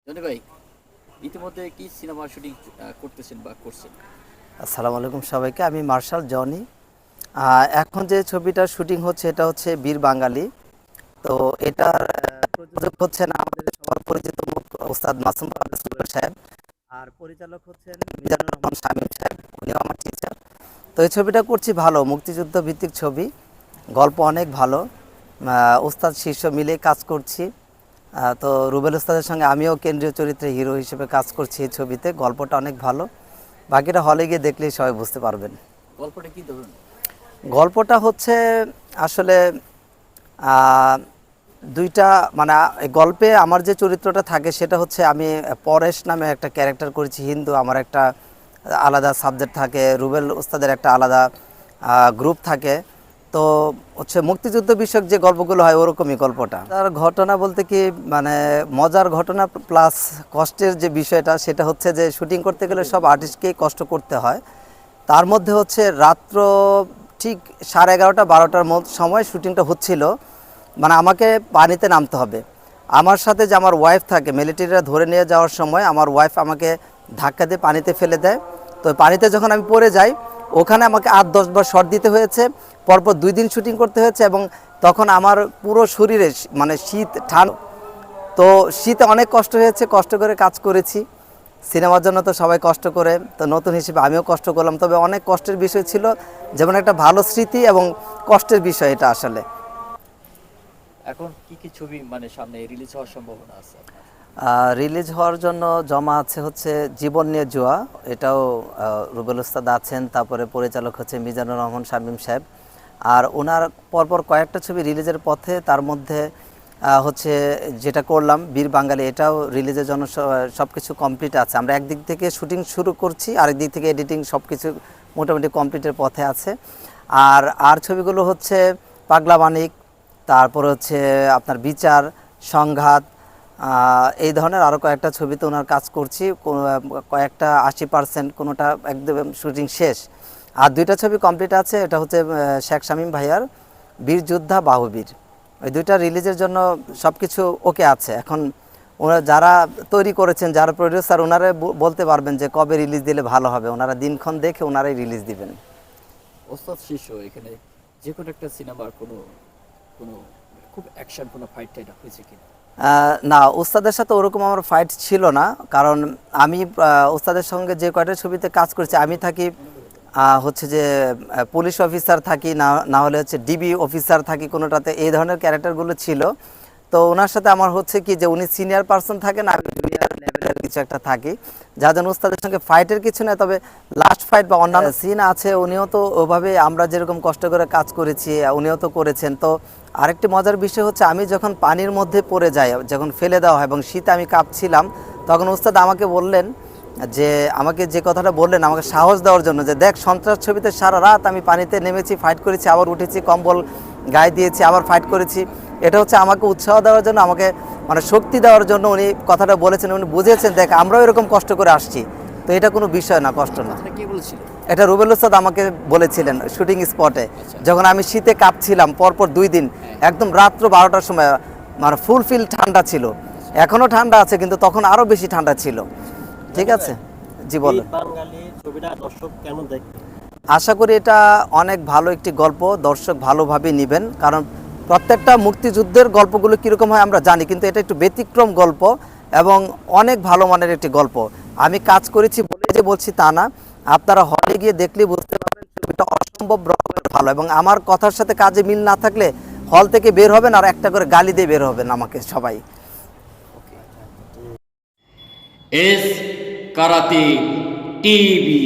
Johnny ভাই, ইতিমধ্যে কি সিনেমা শুটিং করতেছেন বা করছেন? আসসালামু আলাইকুম সবাইকে। আমি মার্শাল জনি। এখন যে ছবিটার শুটিং হচ্ছে এটা হচ্ছে বীর বাঙালি। তো এটার প্রযোজক হচ্ছেন আমাদের সবার পরিচিত মুখ ওস্তাদ মাসুম পারভেজ সোহেল সাহেব। আর পরিচালক হচ্ছেন মিজানুর রহমান শামীম সাহেব, উনিও আমার টিচার। তো এই ছবিটা করছি ভালো, মুক্তিযুদ্ধ ভিত্তিক ছবি, গল্প অনেক ভালো। ওস্তাদ শিষ্য মিলে কাজ করছি। তো রুবেল ওস্তাদের সঙ্গে আমিও কেন্দ্রীয় চরিত্রে হিরো হিসেবে কাজ করছি এই ছবিতে। গল্পটা অনেক ভালো, বাকিটা হলে গিয়ে দেখলেই সবাই বুঝতে পারবেন। গল্পটা কি ধরুন? গল্পটা হচ্ছে আসলে আহ, দুইটা মানে এই গল্পে আমার যে চরিত্রটা থাকে সেটা হচ্ছে আমি পরেশ নামে একটা ক্যারেক্টার করেছি হিন্দু। আমার একটা আলাদা সাবজেক্ট থাকে, রুবেল ওস্তাদের একটা আলাদা গ্রুপ থাকে। তো হচ্ছে মুক্তিযুদ্ধ বিষয়ক যে গল্পগুলো হয় ওরকমই গল্পটা। তার ঘটনা বলতে কি মানে মজার ঘটনা প্লাস কষ্টের যে বিষয়টা সেটা হচ্ছে যে শুটিং করতে গেলে সব আর্টিস্টকেই কষ্ট করতে হয়। তার মধ্যে হচ্ছে রাত্র ঠিক 11:30 12টার সময় শুটিংটা হচ্ছিল। মানে আমাকে পানিতে নামতে হবে। আমার সাথে যে আমার ওয়াইফ থাকে, মিলিটারিরা ধরে নিয়ে যাওয়ার সময় আমার ওয়াইফ আমাকে ধাক্কা দিয়ে পানিতে ফেলে দেয়। তো পানিতে যখন আমি পড়ে যাই ওখানে আমাকে 8-10 বার শট দিতে হয়েছে, পরপর 2 দিন শুটিং করতে হয়েছে। এবং তখন আমার পুরো শরীরে মানে শীত ঠান্ডা, তো শীতে অনেক কষ্ট হয়েছে, কষ্ট করে কাজ করেছি। সিনেমার জন্য তো সবাই কষ্ট করে, তো নতুন হিসেবে আমিও কষ্ট করলাম। তবে অনেক কষ্টের বিষয় ছিল, যেমন একটা ভালো স্মৃতি এবং কষ্টের বিষয় এটা আসলে। এখন কি কি ছবি মানে সামনে রিলিজ হওয়ার সম্ভাবনা আছে আপনার? রিলিজ হওয়ার জন্য জমা আছে হচ্ছে জীবন নিয়ে জুয়া, এটাও রুবেল ওস্তাদ আছেন। তারপরে পরিচালক হচ্ছে মিজানুর রহমান শামীম সাহেব। আর ওনার পরপর কয়েকটা ছবি রিলিজের পথে, তার মধ্যে হচ্ছে যেটা করলাম বীর বাঙালি, এটাও রিলিজের জন্য সব কিছু কমপ্লিট আছে। আমরা একদিক থেকে শুটিং শুরু করছি, আরেক দিক থেকে এডিটিং সব কিছু মোটামুটি কমপ্লিটের পথে আছে। আর ছবিগুলো হচ্ছে পাগলা মানিক, তারপর হচ্ছে আপনার বিচার, সংঘাত, এই ধরনের আরও কয়েকটা ছবিতে ওনার কাজ করছি। কয়েকটা 80%, কোনোটা একদম শুটিং শেষ। আর 2টা ছবি কমপ্লিট আছে, এটা হচ্ছে শেখ শামীম ভাইয়ার বীর যোদ্ধা বাহুবীর। ওই 2টা রিলিজের জন্য সব কিছু ওকে আছে। এখন ওনারা যারা তৈরি করেছেন, যারা প্রডিউসার, ওনারা বলতে পারবেন যে কবে রিলিজ দিলে ভালো হবে। ওনারা দিনক্ষণ দেখে ওনারাই রিলিজ দিবেন। ওস্তাদ শিষ্য এখানে যে কোনো একটা সিনেমার কোনো কোনো খুব অ্যাকশন কোনো ফাইট টাইট হয়েছে কিনা? না, ওস্তাদের সাথে ওরকম আমার ফাইট ছিল না, কারণ আমি ওস্তাদের সঙ্গে যে কয়টা ছবিতে কাজ করেছি আমি থাকি হচ্ছে যে পুলিশ অফিসার থাকি, না না হলে হচ্ছে ডিবি অফিসার থাকি কোনোটাতে, এই ধরনের ক্যারেক্টারগুলো ছিল। তো ওনার সাথে আমার হচ্ছে কি যে উনি সিনিয়র পার্সন থাকেন, আমি জুনিয়র লেভেলের কিছু একটা থাকি, যার জন্য ওস্তাদের সঙ্গে ফাইটের কিছু নয়। তবে লাস্ট ফাইট বা অন্যান্য সিন আছে, উনিও তো ওভাবে আমরা যেরকম কষ্ট করে কাজ করেছি উনিও তো করেছেন। তো আরেকটি মজার বিষয় হচ্ছে আমি যখন পানির মধ্যে পড়ে যাই, যখন ফেলে দেওয়া হয় এবং শীতে আমি কাঁপছিলাম, তখন ওস্তাদ আমাকে বললেন যে আমাকে যে কথাটা বললেন আমাকে সাহস দেওয়ার জন্য, যে দেখ সন্ত্রাস ছবিতে সারা রাত আমি পানিতে নেমেছি, ফাইট করেছি, আবার উঠেছি, কম্বল গায়ে দিয়েছি, আবার ফাইট করেছি। এটা হচ্ছে আমাকে উৎসাহ দেওয়ার জন্য, আমাকে মানে শক্তি দেওয়ার জন্য উনি কথাটা বলেছেন। উনি বুঝেছেন দেখ আমরাও এরকম কষ্ট করে আসছি, তো এটা কোনো বিষয় না, কষ্ট না। কে বলেছিল? এটা রুবেল ওস্তাদ আমাকে বলেছিলেন শুটিং স্পটে, আচ্ছা। যখন আমি শীতে কাঁপছিলাম পরপর 2 দিন। একদম রাত্র 12টার সময়, মানে ফুলফিল ঠান্ডা ছিল। এখনও ঠান্ডা আছে, কিন্তু তখন আরও বেশি ঠান্ডা ছিল। ঠিক আছে, জি বলো। বাঙালি ছবিটা দর্শক কেমন দেখবে? আশা করি এটা অনেক ভালো একটি গল্প, দর্শক ভালোভাবে নেবেন। কারণ প্রত্যেকটা মুক্তিযুদ্ধের গল্পগুলো কীরকম হয় আমরা জানি, কিন্তু এটা একটু ব্যতিক্রম গল্প এবং অনেক ভালো মানের একটি গল্প। আমি কাজ করেছি বলে যে বলছি তা না, আপনারা হলে গিয়ে দেখলে বুঝতে পারবেন ছবিটা অসম্ভব রকমের ভালো। এবং আমার কথার সাথে কাজে মিল না থাকলে হল থেকে বের হবেন আর একটা করে গালি দিয়ে বের হবেন আমাকে সবাই। S karate TV.